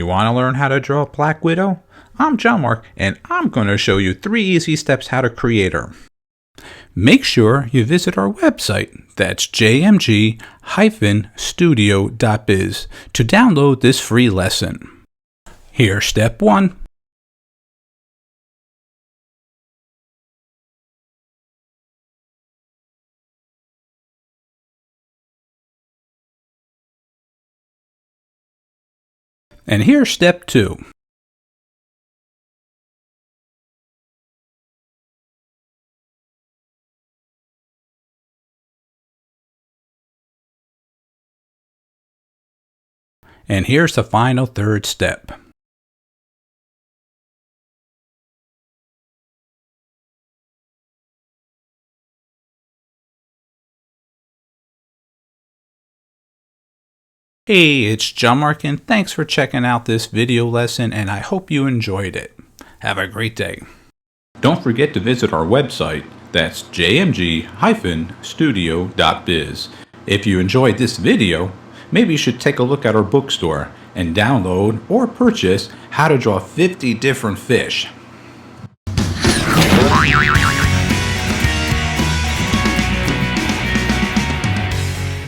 want to learn how to draw a Black Widow? I'm John-Marc, and I'm going to show you 3 easy steps how to create her. Make sure you visit our website, that's jmg-studio.biz, to download this free lesson. Here's step 1. And here's step 2. And here's the final 3rd step. Hey, it's John-Marc, and thanks for checking out this video lesson, and I hope you enjoyed it. Have a great day. Don't forget to visit our website, that's jmg-studio.biz. If you enjoyed this video, maybe you should take a look at our bookstore and download or purchase How to Draw 50 Different Fish.